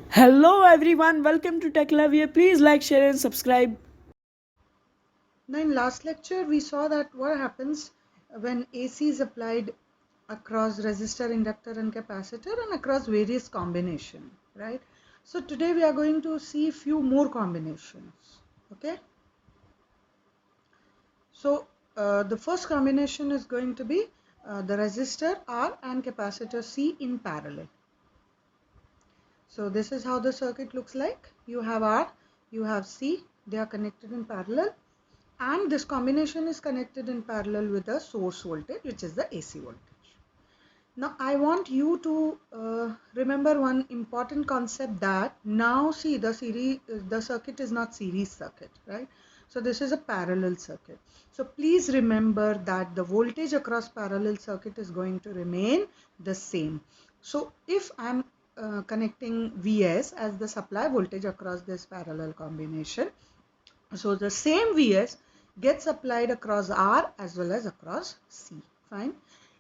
Hello everyone, welcome to Tech-Lavya. Please like, share and subscribe. Now in last lecture we saw that what happens when AC is applied across resistor, inductor and capacitor and across various combination, right? So today we are going to see few more combinations, okay? So the first combination is going to be the resistor R and capacitor C in parallel. So this is how the circuit looks like. You have R, you have C, they are connected in parallel. And this combination is connected in parallel with the source voltage, which is the AC voltage. Now I want you to remember one important concept, that now see the circuit is not series circuit, right? So this is a parallel circuit. So please remember that the voltage across parallel circuit is going to remain the same. So if I'm connecting Vs as the supply voltage across this parallel combination, so the same Vs gets applied across R as well as across C. Fine.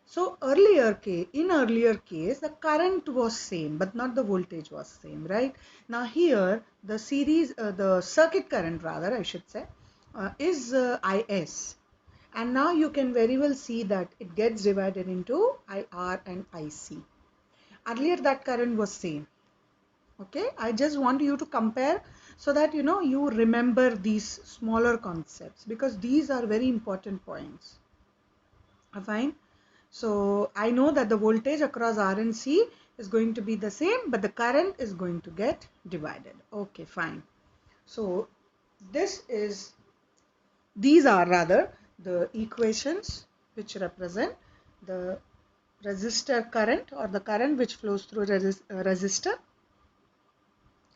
So in earlier case, the current was same, but not the voltage was same, right? Now here, the circuit current rather, I should say, is Is. And now you can very well see that it gets divided into IR and IC. Earlier that current was same. Okay, I just want you to compare so that you remember these smaller concepts, because these are very important points. Fine. So I know that the voltage across R and C is going to be the same, but the current is going to get divided. Okay, fine. So these are rather the equations which represent the resistor current, or the current which flows through resistor,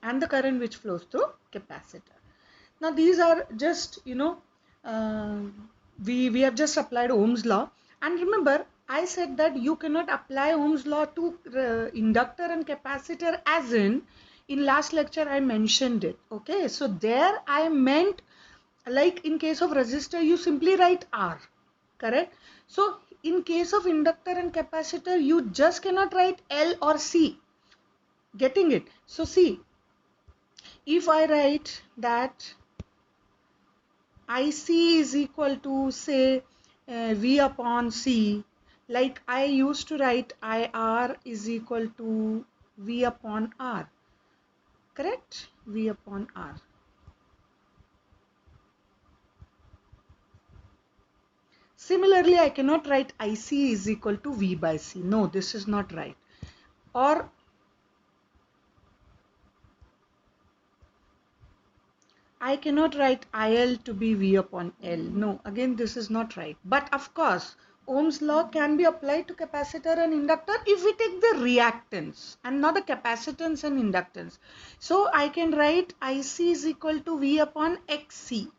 and the current which flows through capacitor. Now these are just uh, we have just applied Ohm's law, and remember I said that you cannot apply Ohm's law to inductor and capacitor, as in last lecture I mentioned it. Okay, so there I meant, like in case of resistor you simply write R, correct? So in case of inductor and capacitor you just cannot write L or C. Getting it? So see, if I write that IC is equal to, say, V upon C, like I used to write IR is equal to V upon R, correct? V upon R. Similarly, I cannot write IC is equal to V by C. No, this is not right. Or I cannot write IL to be V upon L. No, again this is not right. But of course, Ohm's law can be applied to capacitor and inductor if we take the reactance and not the capacitance and inductance. So I can write IC is equal to V upon XC.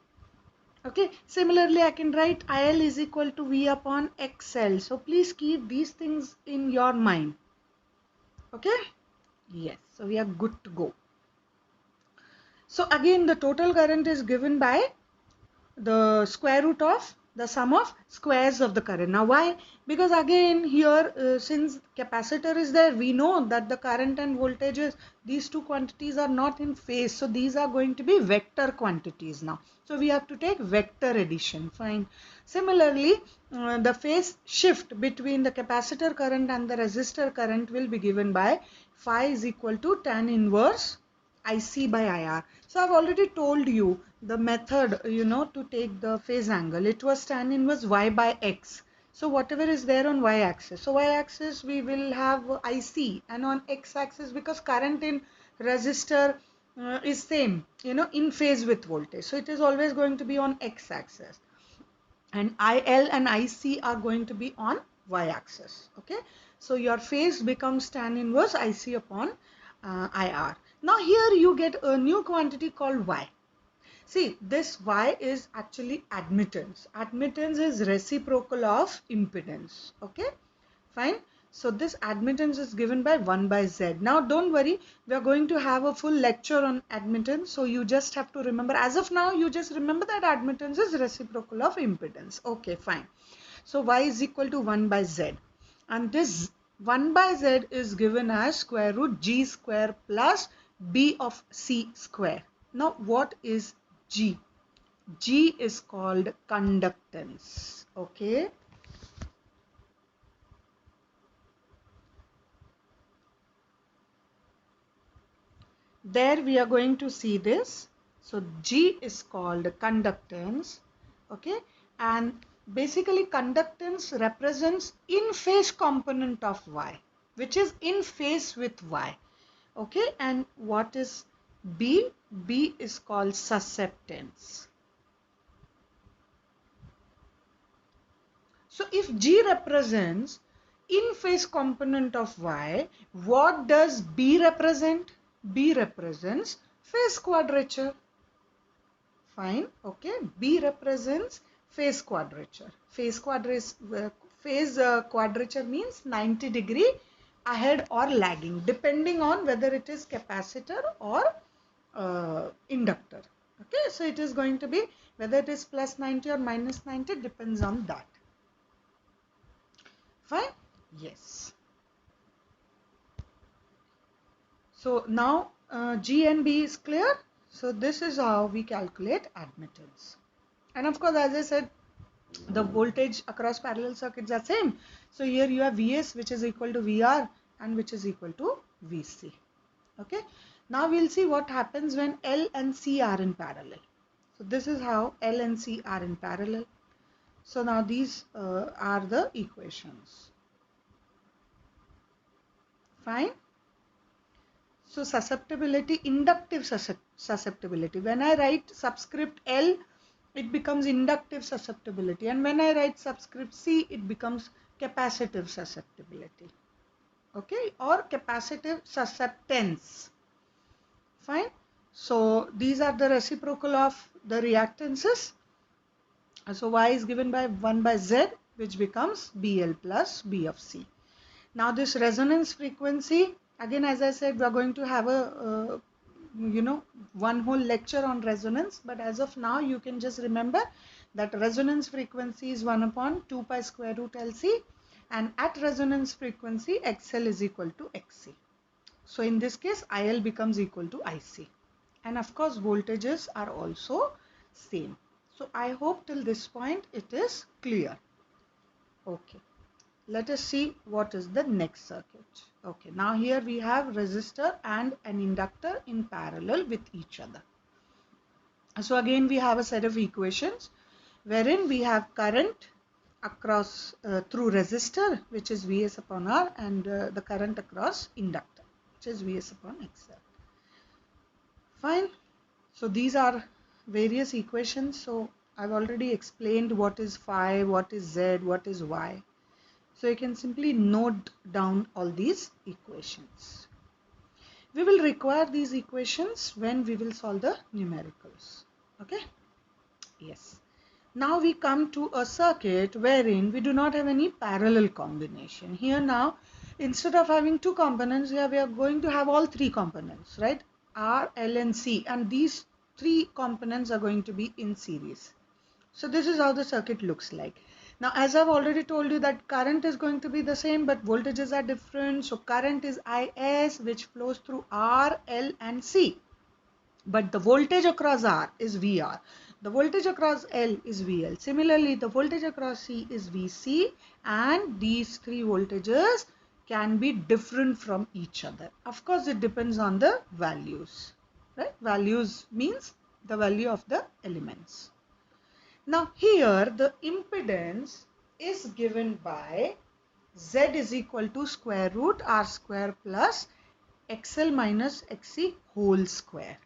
Okay, similarly I can write IL is equal to V upon XL. So please keep these things in your mind. Okay, yes, so we are good to go. So again the total current is given by the square root of the sum of squares of the current. Now why? Because again here since capacitor is there, we know that the current and voltages, these two quantities are not in phase, so these are going to be vector quantities now. So we have to take vector addition. Fine. Similarly, the phase shift between the capacitor current and the resistor current will be given by phi is equal to tan inverse IC by IR. So I've already told you the method, to take the phase angle. It was tan inverse Y by X. So whatever is there on Y axis. So Y axis we will have IC, and on X axis, because current in resistor is same, in phase with voltage. So it is always going to be on X axis. And IL and IC are going to be on Y axis. Okay. So your phase becomes tan inverse IC upon IR. Now here you get a new quantity called Y. See, this Y is actually admittance. Admittance is reciprocal of impedance. Okay, fine. So this admittance is given by 1 by Z. Now don't worry, we are going to have a full lecture on admittance. So you just have to remember, as of now, you just remember that admittance is reciprocal of impedance. Okay, fine. So Y is equal to 1 by Z. And this 1 by Z is given as square root G square plus B of C square. Now what is G? G is called conductance. Okay. There we are going to see this. So G is called conductance. Okay. And basically conductance represents in phase component of Y, which is in phase with Y. Okay. And what is B? B is called susceptance. So if G represents in phase component of Y, what does B represent? B represents phase quadrature. Fine. Okay. B represents phase quadrature. Phase quadrature means 90-degree ahead or lagging, depending on whether it is capacitor or inductor. Okay. So it is going to be whether it is plus 90 or minus 90, depends on that. Fine. Yes. So now G and B is clear. So this is how we calculate admittance. And of course, as I said, the voltage across parallel circuits are same. So here you have Vs, which is equal to Vr, and which is equal to Vc. Okay. Now we'll see what happens when L and C are in parallel. So this is how L and C are in parallel. So now these are the equations. Fine. So susceptibility, inductive susceptibility. When I write subscript L, it becomes inductive susceptibility. And when I write subscript C, it becomes capacitive susceptibility. Okay, or capacitive susceptance. Fine. So these are the reciprocal of the reactances. So Y is given by 1 by Z, which becomes BL plus B of C. Now this resonance frequency, again as I said, we are going to have a one whole lecture on resonance, but as of now you can just remember that resonance frequency is 1 upon 2 pi square root LC, and at resonance frequency XL is equal to XC. So in this case IL becomes equal to IC, and of course voltages are also same. So I hope till this point it is clear. Okay. Let us see what is the next circuit. Okay, now here we have resistor and an inductor in parallel with each other. So again we have a set of equations wherein we have current across through resistor, which is Vs upon R, and the current across inductor, which is Vs upon XL. Fine. So these are various equations. So I've already explained what is phi, what is Z, what is Y. So you can simply note down all these equations. We will require these equations when we will solve the numericals. Okay? Yes. Now we come to a circuit wherein we do not have any parallel combination. Here now, instead of having two components, here we are going to have all three components, right? R, L and C, and these three components are going to be in series. So this is how the circuit looks like. Now, as I've already told you that current is going to be the same, but voltages are different. So current is IS, which flows through R, L and C. But the voltage across R is VR. The voltage across L is VL. Similarly, the voltage across C is VC, and these three voltages can be different from each other. Of course, it depends on the values, right? Values means the value of the elements. Now here the impedance is given by Z is equal to square root R square plus XL minus XC whole square.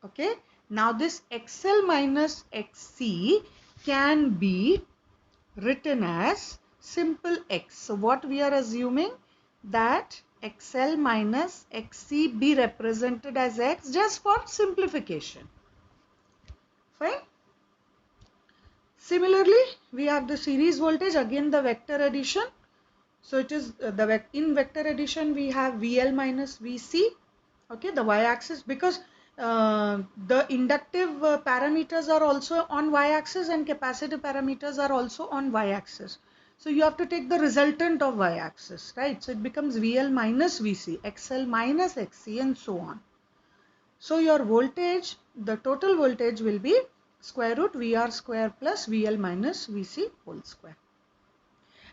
Okay. Now this XL minus XC can be written as simple X. So what we are assuming, that XL minus XC be represented as X just for simplification. Fine. Similarly, we have the series voltage, again the vector addition. So it is in vector addition we have VL minus VC, okay, the y-axis, because the inductive parameters are also on y-axis and capacitive parameters are also on y-axis. So you have to take the resultant of y-axis, right? So it becomes VL minus VC, XL minus XC, and so on. So your voltage, the total voltage will be square root VR square plus VL minus VC whole square.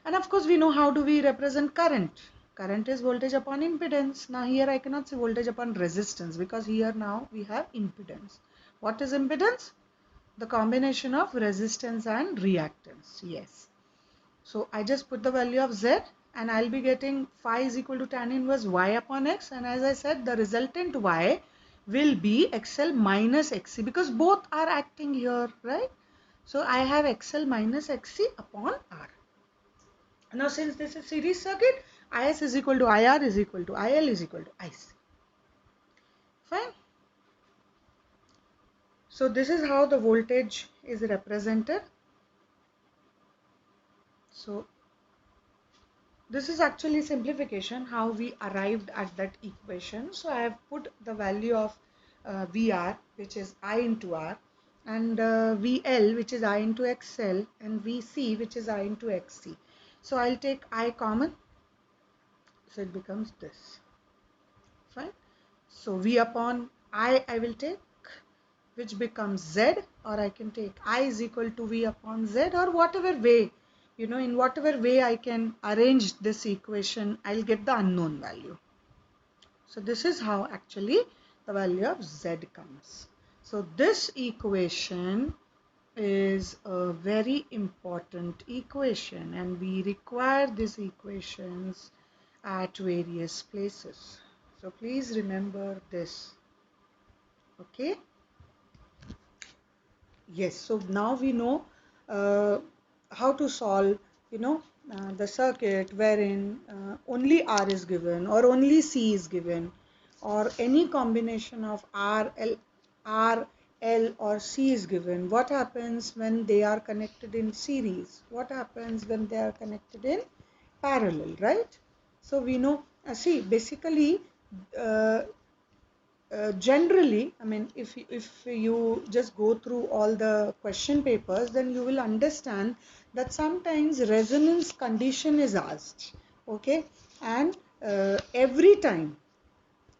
And of course we know how do we represent current. Current is voltage upon impedance. Now here I cannot say voltage upon resistance because here now we have impedance. What is impedance? The combination of resistance and reactance. Yes. So I just put the value of Z and I'll be getting phi is equal to tan inverse Y upon X, and as I said the resultant Y will be XL minus XC because both are acting here, right? So I have XL minus XC upon R. Now since this is series circuit, IS is equal to IR is equal to IL is equal to IC. Fine. So this is how the voltage is represented. So this is actually simplification how we arrived at that equation. So I have put the value of VR, which is I into R, and VL, which is I into XL, and VC, which is I into XC. So I'll take I common. So it becomes this. Fine. So V upon I will take, which becomes Z, or I can take I is equal to V upon Z, or whatever way, in whatever way I can arrange this equation, I'll get the unknown value. So this is how actually the value of Z comes. So this equation is a very important equation and we require these equations at various places. So please remember this. Okay. Yes, so now we know how to solve, the circuit wherein only R is given or only C is given or any combination of R, L or C is given. What happens when they are connected in series? What happens when they are connected in parallel, right? So we know, see, basically, uh, generally, I mean, if you just go through all the question papers, then you will understand that sometimes resonance condition is asked, okay, and every time,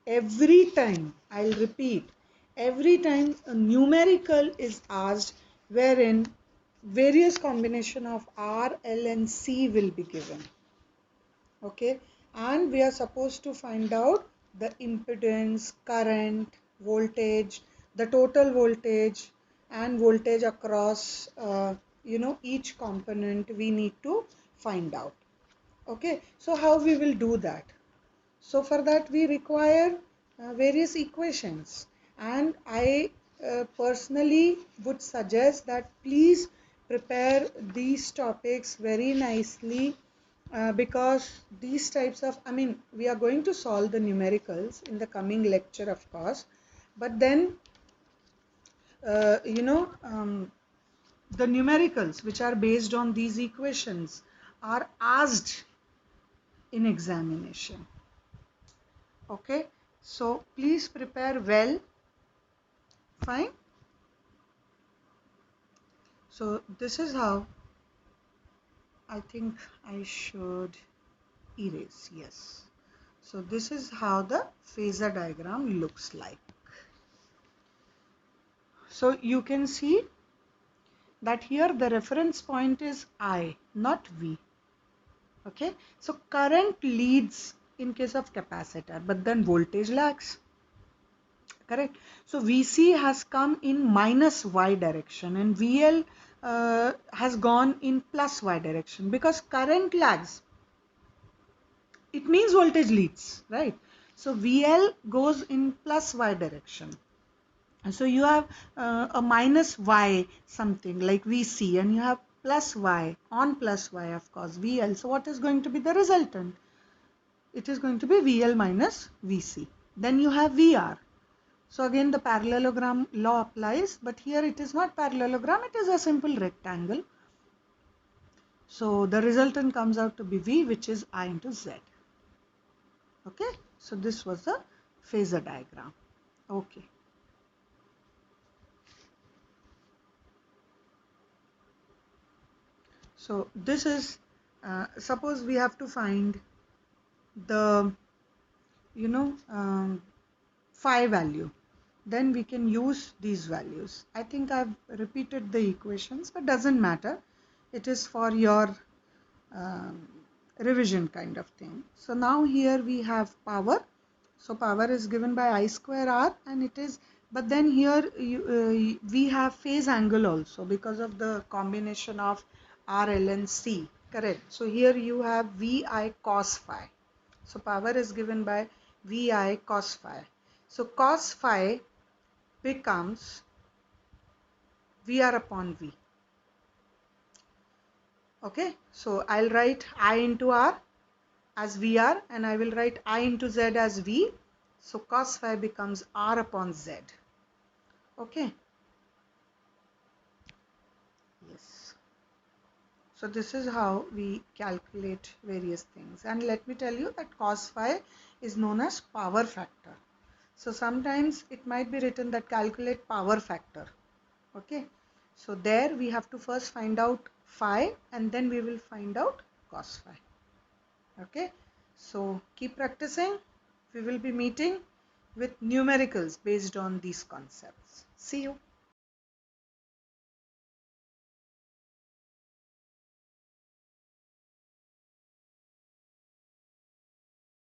I'll repeat, every time a numerical is asked wherein various combination of R, L and C will be given. Okay, and we are supposed to find out the impedance, current, voltage, the total voltage and voltage across each component we need to find out. Okay, so how we will do that? So for that we require various equations, and I personally would suggest that please prepare these topics very nicely, because these types of, I mean, we are going to solve the numericals in the coming lecture of course, but then uh, you know um, the numericals which are based on these equations are asked in examination. Okay, so please prepare well. Fine. So this is how I think I should erase. Yes. So this is how the phasor diagram looks like. So you can see that here the reference point is I, not V. Okay. So current leads in case of capacitor, but then voltage lags. Correct. So VC has come in minus Y direction and VL has gone in plus Y direction because current lags. It means voltage leads, right? So VL goes in plus Y direction. And so you have a minus Y something like VC, and you have plus Y on plus Y, of course, VL. So what is going to be the resultant? It is going to be VL minus VC. Then you have VR. So again the parallelogram law applies, but here it is not parallelogram, it is a simple rectangle. So the resultant comes out to be V, which is I into Z. Okay, so this was the phasor diagram. Okay. So this is suppose we have to find the phi value, then we can use these values. I think I've repeated the equations, but doesn't matter. It is for your um, revision kind of thing. So now here we have power. So power is given by I square R, and it is, but then here we have phase angle also because of the combination of R, L and C, correct? So here you have VI cos phi. So power is given by VI cos phi. So cos phi becomes VR upon V. Okay, so I'll write I into R as VR, and I will write I into Z as V. So cos phi becomes R upon Z. Okay. Yes. So this is how we calculate various things. And let me tell you that cos phi is known as power factor. So sometimes it might be written that calculate power factor. Okay. So there we have to first find out phi, and then we will find out cos phi. Okay. So keep practicing. We will be meeting with numericals based on these concepts. See you.